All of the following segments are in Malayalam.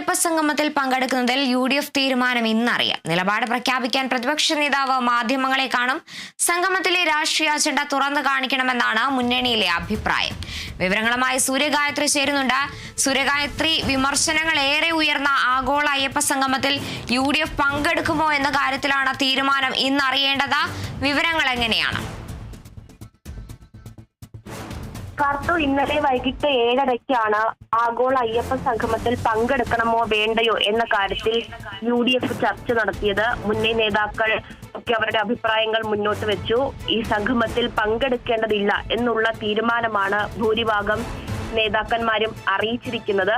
അയ്യപ്പ സംഗമത്തിൽ പങ്കെടുക്കുന്നതിൽ UDF തീരുമാനം ഇന്നറിയാം. നിലപാട് പ്രഖ്യാപിക്കാൻ പ്രതിപക്ഷ നേതാവ് മാധ്യമങ്ങളെ കാണും. സംഗമത്തിലെ രാഷ്ട്രീയ അജണ്ട തുറന്നു കാണിക്കണമെന്നാണ് മുന്നണിയിലെ അഭിപ്രായം. വിവരങ്ങളുമായി സൂര്യഗായത്രി ചേരുന്നുണ്ട്. സൂര്യഗായത്രി, വിമർശനങ്ങൾ ഏറെ ഉയർന്ന ആഗോള അയ്യപ്പ സംഗമത്തിൽ UDF പങ്കെടുക്കുമോ എന്ന കാര്യത്തിലാണ് തീരുമാനം ഇന്നറിയേണ്ടത്. വിവരങ്ങൾ എങ്ങനെയാണ്? ഇന്നലെ വൈകിട്ട് 7:30 ആഗോള അയ്യപ്പ സംഗമത്തിൽ പങ്കെടുക്കണമോ വേണ്ടയോ എന്ന കാര്യത്തിൽ UDF ചർച്ച നടത്തിയത്. മുന്നണി നേതാക്കൾ ഒക്കെ അവരുടെ അഭിപ്രായങ്ങൾ മുന്നോട്ട് വെച്ചു. ഈ സംഗമത്തിൽ പങ്കെടുക്കേണ്ടതില്ല എന്നുള്ള തീരുമാനമാണ് ഭൂരിഭാഗം നേതാക്കന്മാരും അറിയിച്ചിരിക്കുന്നത്.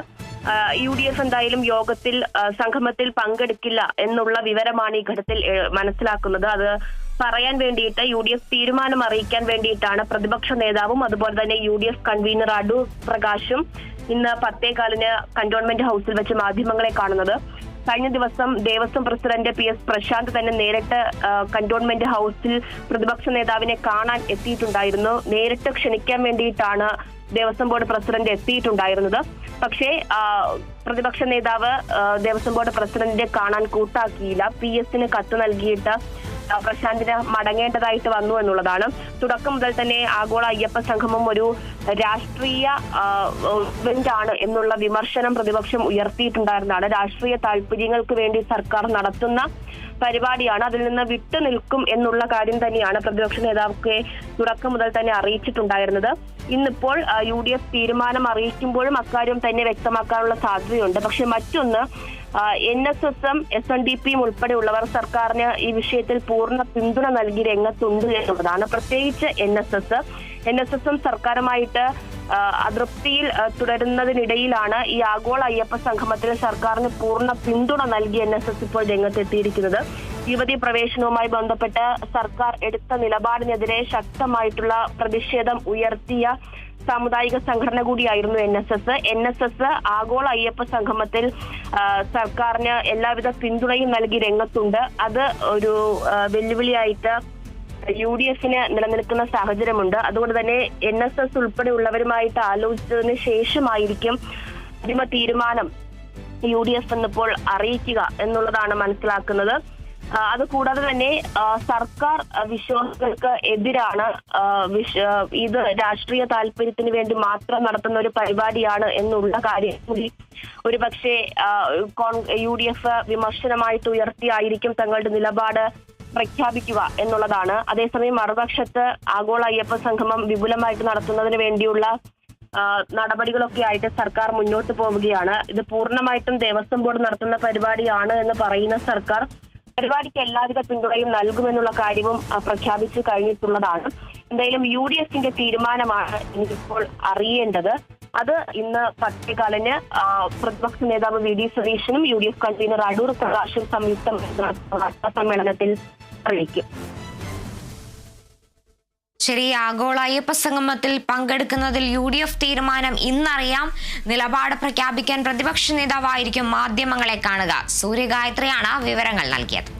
UDF എന്തായാലും യോഗത്തിൽ സംഗമത്തിൽ പങ്കെടുക്കില്ല എന്നുള്ള വിവരമാണ് ഈ ഘട്ടത്തിൽ മനസ്സിലാക്കുന്നത്. അത് പറയാൻ വേണ്ടിയിട്ട് UDF തീരുമാനം അറിയിക്കാൻ വേണ്ടിയിട്ടാണ് പ്രതിപക്ഷ നേതാവും അതുപോലെ തന്നെ UDF കൺവീനർ അടൂർ പ്രകാശും ഇന്ന് 10:15 കന്റോൺമെന്റ് ഹൗസിൽ വെച്ച് മാധ്യമങ്ങളെ കാണുന്നത്. കഴിഞ്ഞ ദിവസം ദേവസ്വം പ്രസിഡന്റ് PS പ്രശാന്ത് തന്നെ നേരിട്ട് കന്റോൺമെന്റ് ഹൗസിൽ പ്രതിപക്ഷ നേതാവിനെ കാണാൻ എത്തിയിട്ടുണ്ടായിരുന്നു. നേരിട്ട് ക്ഷണിക്കാൻ വേണ്ടിയിട്ടാണ് ദേവസ്വം ബോർഡ് പ്രസിഡന്റ് എത്തിയിട്ടുണ്ടായിരുന്നത്. പക്ഷേ പ്രതിപക്ഷ നേതാവ് ദേവസ്വം ബോർഡ് പ്രസിഡന്റിനെ കാണാൻ കൂട്ടാക്കിയില്ല. PS കത്ത് നൽകിയിട്ട് പ്രശാന്തിന് മടങ്ങേണ്ടതായിട്ട് വന്നു എന്നുള്ളതാണ്. തുടക്കം മുതൽ തന്നെ ആഗോള അയ്യപ്പ സംഗമം ഒരു രാഷ്ട്രീയ ഇവന്റാണ് എന്നുള്ള വിമർശനം പ്രതിപക്ഷം ഉയർത്തിയിട്ടുണ്ടായിരുന്നതാണ്. രാഷ്ട്രീയ താല്പര്യങ്ങൾക്ക് വേണ്ടി സർക്കാർ നടത്തുന്ന പരിപാടിയാണ്, അതിൽ നിന്ന് വിട്ടു നിൽക്കും എന്നുള്ള കാര്യം തന്നെയാണ് പ്രതിപക്ഷ നേതാവൊക്കെ തുടക്കം മുതൽ തന്നെ അറിയിച്ചിട്ടുണ്ടായിരുന്നത്. ഇന്നിപ്പോൾ UDF തീരുമാനം അറിയിക്കുമ്പോഴും അക്കാര്യം തന്നെ വ്യക്തമാക്കാനുള്ള സാധ്യതയുണ്ട്. പക്ഷെ മറ്റൊന്ന്, NSSും SNDPയും ഉൾപ്പെടെയുള്ളവർ സർക്കാരിന് ഈ വിഷയത്തിൽ പൂർണ്ണ പിന്തുണ നൽകി രംഗത്തുണ്ട് എന്നുള്ളതാണ്. പ്രത്യേകിച്ച് NSSും സർക്കാരുമായിട്ട് അതൃപ്തിയിൽ തുടരുന്നതിനിടയിലാണ് ഈ ആഗോള അയ്യപ്പ സംഗമത്തിന് സർക്കാരിന് പൂർണ്ണ പിന്തുണ നൽകി NSS ഇപ്പോൾ രംഗത്തെത്തിയിരിക്കുന്നത്. യുവതീ പ്രവേശനവുമായി ബന്ധപ്പെട്ട് സർക്കാർ എടുത്ത നിലപാടിനെതിരെ ശക്തമായിട്ടുള്ള പ്രതിഷേധം ഉയർത്തിയ സാമുദായിക സംഘടന കൂടിയായിരുന്നു NSS. ആഗോള അയ്യപ്പ സംഗമത്തിൽ സർക്കാരിന് എല്ലാവിധ പിന്തുണയും നൽകി രംഗത്തുണ്ട്. അത് ഒരു വെല്ലുവിളിയായിട്ട് UDFന് നിലനിൽക്കുന്ന സാഹചര്യമുണ്ട്. അതുകൊണ്ട് തന്നെ NSS ഉൾപ്പെടെയുള്ളവരുമായിട്ട് ആലോചിച്ചതിന് ശേഷമായിരിക്കും അന്തിമ തീരുമാനം UDF എന്നിപ്പോൾ അറിയിക്കുക എന്നുള്ളതാണ് മനസ്സിലാക്കുന്നത്. അതുകൂടാതെ തന്നെ സർക്കാർ വിശ്വാസികൾക്ക് എതിരാണ്, ഇത് രാഷ്ട്രീയ താല്പര്യത്തിന് വേണ്ടി മാത്രം നടത്തുന്ന ഒരു പരിപാടിയാണ് എന്നുള്ള കാര്യം കൂടി ഒരുപക്ഷെ UDF വിമർശനമായിട്ട് ഉയർത്തിയായിരിക്കും തങ്ങളുടെ നിലപാട് പ്രഖ്യാപിക്കുക എന്നുള്ളതാണ്. അതേസമയം മറുപക്ഷത്ത് ആഗോള അയ്യപ്പ സംഗമം വിപുലമായിട്ട് നടത്തുന്നതിന് വേണ്ടിയുള്ള നടപടികളൊക്കെ ആയിട്ട് സർക്കാർ മുന്നോട്ട് പോവുകയാണ്. ഇത് പൂർണ്ണമായിട്ടും ദേവസ്വം ബോർഡ് നടത്തുന്ന പരിപാടിയാണ് എന്ന് പറയുന്ന സർക്കാർ പരിപാടിക്ക് എല്ലാവിധ പിന്തുണയും നൽകുമെന്നുള്ള കാര്യവും പ്രഖ്യാപിച്ചു കഴിഞ്ഞിട്ടുള്ളതാണ്. എന്തായാലും UDFന്റെ തീരുമാനമാണ് ഇനിയിപ്പോൾ അറിയേണ്ടത്. അത് ഇന്ന് 10:15 പ്രതിപക്ഷ നേതാവ് VD സതീശനും UDF കൺവീനർ അടൂർ പ്രകാശും സംയുക്ത വാർത്താ സമ്മേളനത്തിൽ അറിയിക്കും. ശരി, ആഗോള അയ്യപ്പ സംഗമത്തിൽ പങ്കെടുക്കുന്നതിൽ UDF തീരുമാനം ഇന്നറിയാം. നിലപാട് പ്രഖ്യാപിക്കാൻ പ്രതിപക്ഷ നേതാവായിരിക്കും മാധ്യമങ്ങളെ കാണുക. സൂര്യഗായത്രിയാണ് വിവരങ്ങൾ നൽകിയത്.